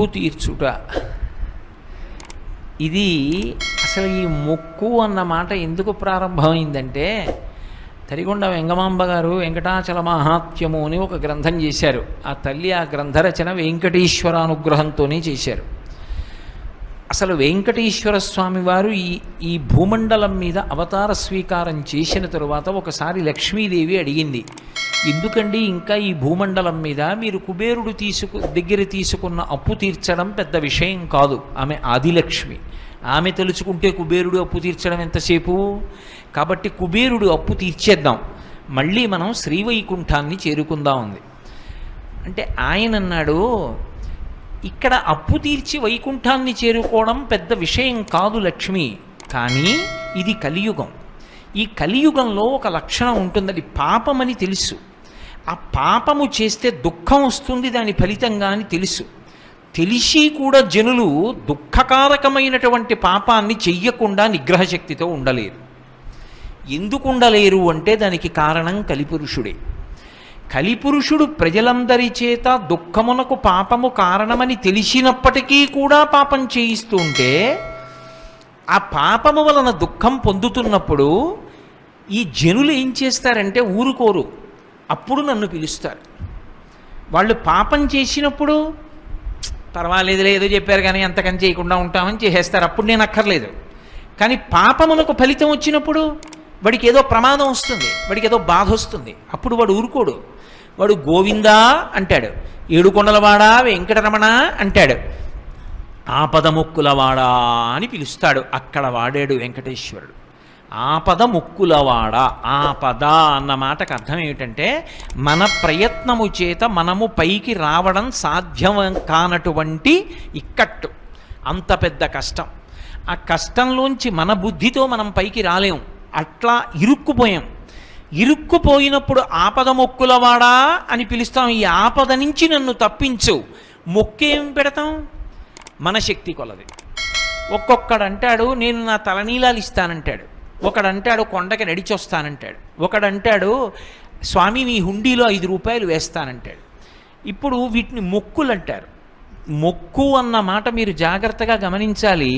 అప్పు తీర్చుట. ఇది అసలు ఈ మొక్కు అన్న మాట ఎందుకు ప్రారంభమైందంటే, తరిగొండ వెంగమాంబ గారు వెంకటాచల మహాత్మ్యము అని ఒక గ్రంథం చేశారు. ఆ తల్లి ఆ గ్రంథరచన వెంకటేశ్వర అనుగ్రహంతోనే చేశారు. అసలు వెంకటేశ్వర స్వామి వారు ఈ భూమండలం మీద అవతార స్వీకారం చేసిన తరువాత ఒకసారి లక్ష్మీదేవి అడిగింది, ఎందుకండి ఇంకా ఈ భూమండలం మీద మీరు కుబేరుడు దగ్గర తీసుకున్న అప్పు తీర్చడం పెద్ద విషయం కాదు. ఆమె ఆదిలక్ష్మి, ఆమె తలుచుకుంటే కుబేరుడు అప్పు తీర్చడం ఎంతసేపు, కాబట్టి కుబేరుడు అప్పు తీర్చేద్దాం, మళ్ళీ మనం శ్రీవైకుంఠాన్ని చేరుకుందాం ఉంది. అంటే ఆయన అన్నాడు, ఇక్కడ అప్పు తీర్చి వైకుంఠాన్ని చేరుకోవడం పెద్ద విషయం కాదు లక్ష్మి, కానీ ఇది కలియుగం. ఈ కలియుగంలో ఒక లక్షణం ఉంటుంది, అది పాపమని తెలుసు. ఆ పాపము చేస్తే దుఃఖం వస్తుంది దాని ఫలితంగా అని తెలుసు. తెలిసి కూడా జనులు దుఃఖకారకమైనటువంటి పాపాన్ని చెయ్యకుండా నిగ్రహశక్తితో ఉండలేరు. ఎందుకు ఉండలేరు అంటే దానికి కారణం కలిపురుషుడే. కలిపురుషుడు ప్రజలందరి చేత దుఃఖమునకు పాపము కారణమని తెలిసినప్పటికీ కూడా పాపం చేయిస్తూ ఉంటే, ఆ పాపము వలన దుఃఖం పొందుతున్నప్పుడు ఈ జనులు ఏం చేస్తారంటే ఊరుకోరు, అప్పుడు నన్ను పిలుస్తారు. వాళ్ళు పాపం చేసినప్పుడు పర్వాలేదులే ఏదో చెప్పారు కానీ అంతకని చేయకుండా ఉంటామని చేసేస్తారు, అప్పుడు నేను అక్కర్లేదు. కానీ పాపమునకు ఫలితం వచ్చినప్పుడు వాడికి ఏదో ప్రమాదం వస్తుంది, వాడికి ఏదో బాధ వస్తుంది, అప్పుడు వాడు ఊరుకోడు. వాడు గోవిందా అంటాడు, ఏడుకొండలవాడా వెంకటరమణ అంటాడు, ఆపదముక్కులవాడా అని పిలుస్తాడు. అక్కడ వాడాడు వెంకటేశ్వరుడు, ఆపదముక్కులవాడ. ఆపద అన్న మాటకు అర్థం ఏమిటంటే, మన ప్రయత్నము చేత మనము పైకి రావడం సాధ్యం కానటువంటి ఇక్కట్టు, అంత పెద్ద కష్టం. ఆ కష్టంలోంచి మన బుద్ధితో మనం పైకి రాలేం, అట్లా ఇరుక్కుపోయాం. ఇరుక్కుపోయినప్పుడు ఆపద మొక్కులవాడా అని పిలుస్తాం. ఈ ఆపద నుంచి నన్ను తప్పించు. మొక్కేం పెడతాం? మన శక్తి కొలది. ఒక్కొక్కడంటాడు నేను నా తలనీలాలు ఇస్తానంటాడు, ఒకడంటాడు కొండకి నడిచొస్తానంటాడు, ఒకడంటాడు స్వామి మీ హుండీలో 5 రూపాయలు వేస్తానంటాడు. ఇప్పుడు వీటిని మొక్కులు అంటారు. మొక్కు అన్న మాట మీరు జాగ్రత్తగా గమనించాలి.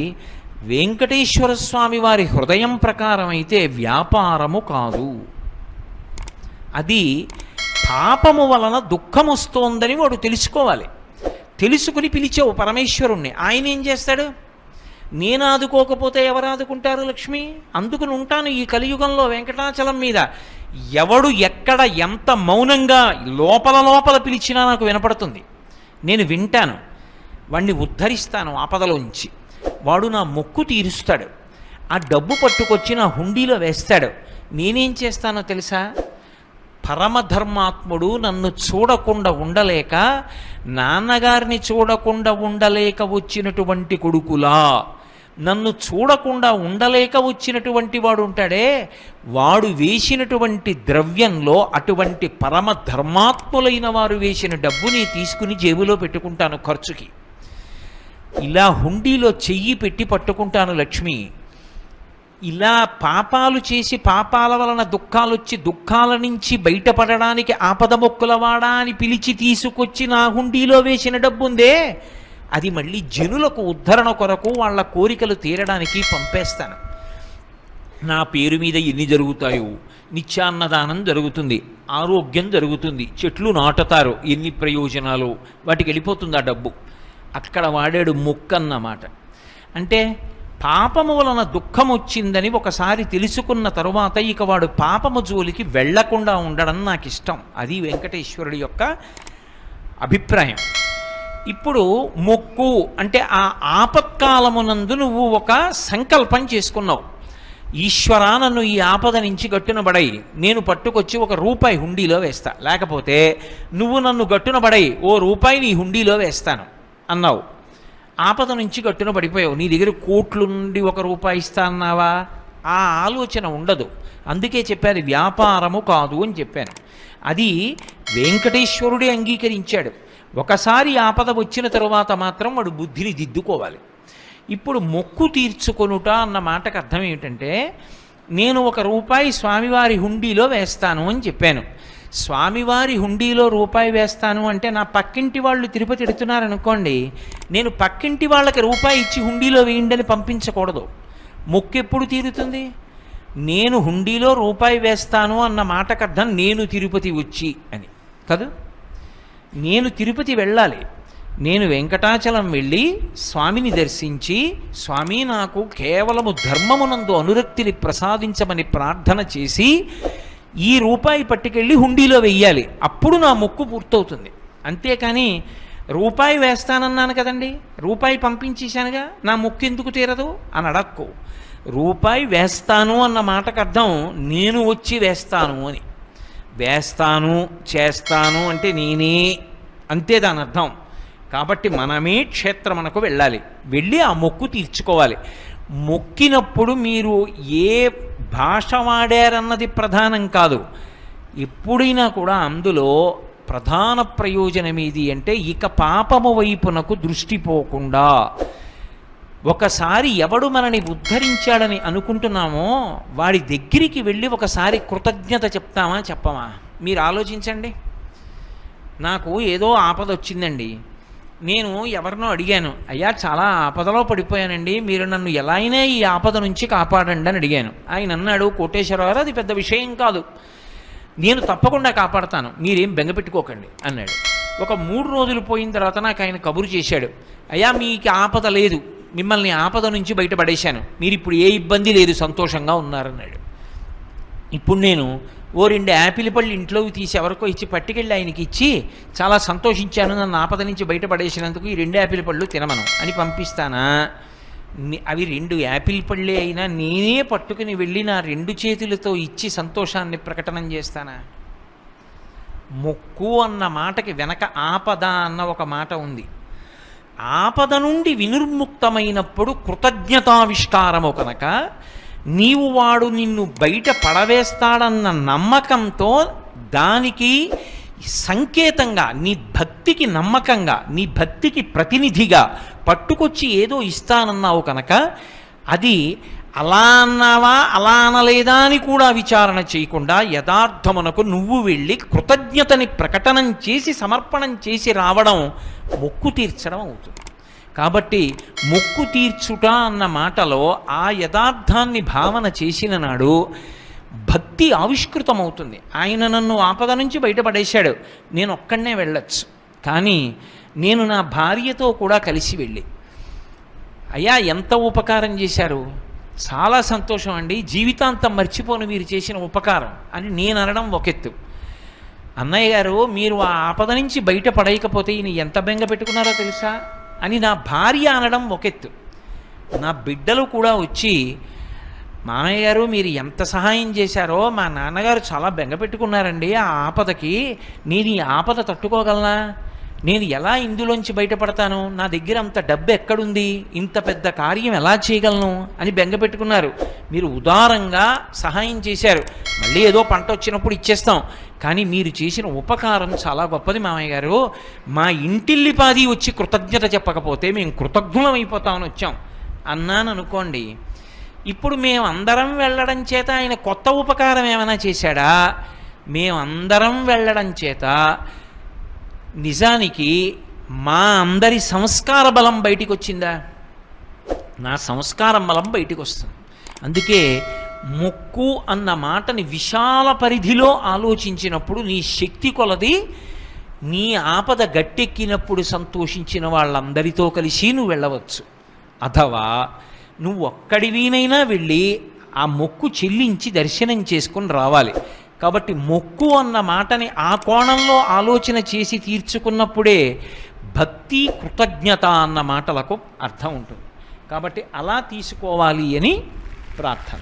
వెంకటేశ్వర స్వామి వారి హృదయం ప్రకారం అయితే వ్యాపారము కాదు, అది పాపము వలన దుఃఖం వస్తోందని వాడు తెలుసుకోవాలి. తెలుసుకుని పిలిచావు పరమేశ్వరుణ్ణి, ఆయన ఏం చేస్తాడు? నేను ఆదుకోకపోతే ఎవరు ఆదుకుంటారు లక్ష్మి? అందుకుని ఉంటాను ఈ కలియుగంలో వెంకటాచలం మీద. ఎవడు ఎక్కడ ఎంత మౌనంగా లోపల లోపల పిలిచినా నాకు వినపడుతుంది, నేను వింటాను, వాణ్ణి ఉద్ధరిస్తాను ఆపదలోంచి. వాడు నా మొక్కు తీరుస్తాడు, ఆ డబ్బు పట్టుకొచ్చి నా హుండీలో వేస్తాడు. నేనేం చేస్తానో తెలుసా? పరమధర్మాత్ముడు నన్ను చూడకుండా ఉండలేక, నాన్నగారిని చూడకుండా ఉండలేక వచ్చినటువంటి కొడుకులా నన్ను చూడకుండా ఉండలేక వచ్చినటువంటి వాడు ఉంటాడే, వాడు వేసినటువంటి ద్రవ్యంలో అటువంటి పరమధర్మాత్ములైన వారు వేసిన డబ్బుని తీసుకుని జేబులో పెట్టుకుంటాను ఖర్చుకి. ఇలా హుండీలో చెయ్యి పెట్టి పట్టుకుంటాను లక్ష్మి. ఇలా పాపాలు చేసి పాపాల వలన దుఃఖాలు వచ్చి దుఃఖాల నుంచి బయటపడడానికి ఆపద మొక్కులవాడా అని పిలిచి తీసుకొచ్చి నా హుండీలో వేసిన డబ్బు ఉందే, అది మళ్ళీ జనులకు ఉద్ధరణ కొరకు వాళ్ళ కోరికలు తీరడానికి పంపేస్తాను. నా పేరు మీద ఎన్ని జరుగుతాయో, నిత్యాన్నదానం జరుగుతుంది, ఆరోగ్యం జరుగుతుంది, చెట్లు నాటుతారు, ఎన్ని ప్రయోజనాలు, వాటికి వెళ్ళిపోతుంది ఆ డబ్బు. అక్కడ వాడాడు మొక్కన్నమాట. అంటే పాపము వలన దుఃఖం వచ్చిందని ఒకసారి తెలుసుకున్న తరువాత ఇక వాడు పాపము జోలికి వెళ్లకుండా ఉండడం నాకు ఇష్టం. అది వెంకటేశ్వరుడి యొక్క అభిప్రాయం. ఇప్పుడు మొక్కు అంటే ఆ ఆపత్కాలమునందు నువ్వు ఒక సంకల్పం చేసుకున్నావు, ఈశ్వరా నన్ను ఈ ఆపద నుంచి గట్టున పడై, నేను పట్టుకొచ్చి 1 రూపాయి హుండీలో వేస్తా, లేకపోతే నువ్వు నన్ను గట్టున పడై ₹1 నీ హుండీలో వేస్తాను అన్నావు. ఆపద నుంచి గట్టున పడిపోయావు, నీ దగ్గర కోట్లు నుండి ₹1 ఇస్తా అన్నావా? ఆ ఆలోచన ఉండదు. అందుకే చెప్పాను వ్యాపారము కాదు అని చెప్పాను. అది వెంకటేశ్వరుడే అంగీకరించాడు. ఒకసారి ఆపద వచ్చిన తరువాత మాత్రం వాడు బుద్ధిని దిద్దుకోవాలి. ఇప్పుడు మొక్కు తీర్చుకొనుట అన్న మాటకు అర్థం ఏమిటంటే, నేను ₹1 స్వామివారి హుండీలో వేస్తాను అని చెప్పాను. స్వామివారి హుండీలో రూపాయి వేస్తాను అంటే నా పక్కింటి వాళ్ళు తిరుపతి ఎడుతున్నారనుకోండి, నేను పక్కింటి వాళ్ళకి రూపాయి ఇచ్చి హుండీలో వేయండి అని పంపించకూడదు. మొక్కు ఎప్పుడు తీరుతుంది? నేను హుండీలో రూపాయి వేస్తాను అన్న మాటకు అర్థం నేను తిరుపతి వచ్చి అని కాదు. నేను తిరుపతి వెళ్ళాలి. నేను వెంకటాచలం వెళ్ళి స్వామిని దర్శించి, స్వామి నాకు కేవలము ధర్మమునందు అనురక్తిని ప్రసాదించమని ప్రార్థన చేసి ఈ రూపాయి పట్టుకెళ్ళి హుండీలో వెయ్యాలి. అప్పుడు నా మొక్కు పూర్తవుతుంది. అంతేకాని రూపాయి వేస్తానన్నాను కదండి, రూపాయి పంపించేశానుగా, నా మొక్కు ఎందుకు తీరదు అని అడక్కు. రూపాయి వేస్తాను అన్న మాటకు అర్థం నేను వచ్చి వేస్తాను అని. వేస్తాను చేస్తాను అంటే నేనే, అంతే దాని అర్థం. కాబట్టి మనమే క్షేత్రమునకు వెళ్ళాలి, వెళ్ళి ఆ మొక్కు తీర్చుకోవాలి. మొక్కినప్పుడు మీరు ఏ భాష వాడారన్నది ప్రధానం కాదు. ఎప్పుడైనా కూడా అందులో ప్రధాన ప్రయోజనం ఏది అంటే, ఇక పాపము వైపునకు దృష్టి పోకుండా, ఒకసారి ఎవడు మనని ఉద్ధరించాడని అనుకుంటున్నామో వాడి దగ్గరికి వెళ్ళి ఒకసారి కృతజ్ఞత చెప్తామా చెప్పమా? మీరు ఆలోచించండి. నాకు ఏదో ఆపద వచ్చిందండి, నేను ఎవరినో అడిగాను, అయ్యా చాలా ఆపదలో పడిపోయానండి, మీరు నన్ను ఎలా అయినా ఈ ఆపద నుంచి కాపాడండి అని అడిగాను. ఆయన అన్నాడు, కోటేశ్వరరావు గారు అది పెద్ద విషయం కాదు, నేను తప్పకుండా కాపాడతాను, మీరేం బెంగపెట్టుకోకండి అన్నాడు. ఒక 3 రోజులు పోయిన తర్వాత నాకు ఆయన కబురు చేశాడు, అయ్యా మీకు ఆపద లేదు, మిమ్మల్ని ఆపద నుంచి బయటపడేశాను, మీరు ఇప్పుడు ఏ ఇబ్బంది లేదు, సంతోషంగా ఉన్నారన్నాడు. ఇప్పుడు నేను ఓ 2 యాపిల్ పళ్ళు ఇంట్లోకి తీసి ఎవరికో ఇచ్చి పట్టుకెళ్ళి ఆయనకి ఇచ్చి చాలా సంతోషించాను, నన్ను ఆపద నుంచి బయటపడేసినందుకు ఈ 2 యాపిల్ పళ్ళు తినమను అని పంపిస్తానా? అవి 2 యాపిల్ పళ్ళే అయినా నేనే పట్టుకుని వెళ్ళి నా 2 చేతులతో ఇచ్చి సంతోషాన్ని ప్రకటన చేస్తానా? మొక్కు అన్న మాటకి వెనక ఆపద అన్న ఒక మాట ఉంది. ఆపద నుండి వినిర్ముక్తమైనప్పుడు కృతజ్ఞతావిష్కారము కనుక నీవు వాడు నిన్ను బయట పడవేస్తాడన్న నమ్మకంతో, దానికి సంకేతంగా నీ భక్తికి నమ్మకంగా, నీ భక్తికి ప్రతినిధిగా పట్టుకొచ్చి ఏదో ఇస్తానన్నావు కనుక, అది అలా అన్నావా అలా అనలేదా అని కూడా విచారణ చేయకుండా యథార్థమునకు నువ్వు వెళ్ళి కృతజ్ఞతని ప్రకటనం చేసి సమర్పణం చేసి రావడం మొక్కు తీర్చడం అవుతుంది. కాబట్టి మొక్కు తీర్చుట అన్న మాటలో ఆ యథార్థాన్ని భావన చేసిన నాడు భక్తి ఆవిష్కృతమవుతుంది. ఆయన నన్ను ఆపద నుంచి బయటపడేశాడు, నేను ఒక్కడనే వెళ్ళొచ్చు, కానీ నేను నా భార్యతో కూడా కలిసి వెళ్ళి, అయ్యా ఎంత ఉపకారం చేశారు, చాలా సంతోషం అండి, జీవితాంతం మర్చిపోను మీరు చేసిన ఉపకారం అని నేను అనడం ఒక ఎత్తు. అన్నయ్య గారు మీరు ఆ ఆపద నుంచి బయటపడేయకపోతే ఈయన ఎంత బెంగ పెట్టుకున్నారో తెలుసా అని నా భార్య అనడం ఒక ఎత్తు. నా బిడ్డలు కూడా వచ్చి, మామయ్య గారు మీరు ఎంత సహాయం చేశారో, మా నాన్నగారు చాలా బెంగ పెట్టుకున్నారండి ఆ ఆపదకి, నేను ఈ ఆపద తట్టుకోగలనా, నేను ఎలా ఇందులోంచి బయటపడతాను, నా దగ్గర అంత డబ్బు ఎక్కడుంది, ఇంత పెద్ద కార్యం ఎలా చేయగలను అని బెంగ పెట్టుకున్నారు. మీరు ఉదారంగా సహాయం చేశారు, మళ్ళీ ఏదో పంట వచ్చినప్పుడు ఇచ్చేస్తాం, కానీ మీరు చేసిన ఉపకారం చాలా గొప్పది మామయ్య గారు, మా ఇంటిల్లిపాది వచ్చి కృతజ్ఞత చెప్పకపోతే మేము కృతజ్ఞులం అయిపోతామని వచ్చాం అన్నాను అనుకోండి. ఇప్పుడు మేమందరం వెళ్ళడం చేత ఆయన కొత్త ఉపకారం ఏమైనా చేశాడా? మేమందరం వెళ్ళడం చేత నిజానికి మా అందరి సంస్కార బలం బయటికి వచ్చిందా? నా సంస్కారం బలం బయటికి వస్తుంది. అందుకే మొక్కు అన్న మాటని విశాల పరిధిలో ఆలోచించినప్పుడు నీ శక్తి కొలది నీ ఆపద గట్టెక్కినప్పుడు సంతోషించిన వాళ్ళందరితో కలిసి నువ్వు వెళ్ళవచ్చు. అథవా నువ్వు ఒక్కడివీనైనా వెళ్ళి ఆ మొక్కు చెల్లించి దర్శనం చేసుకుని రావాలి. కాబట్టి మొక్కు అన్న మాటని ఆ కోణంలో ఆలోచన చేసి తీర్చుకున్నప్పుడే భక్తి కృతజ్ఞత అన్న మాటలకు అర్థం ఉంటుంది. కాబట్టి అలా తీసుకోవాలి అని ప్రార్థన.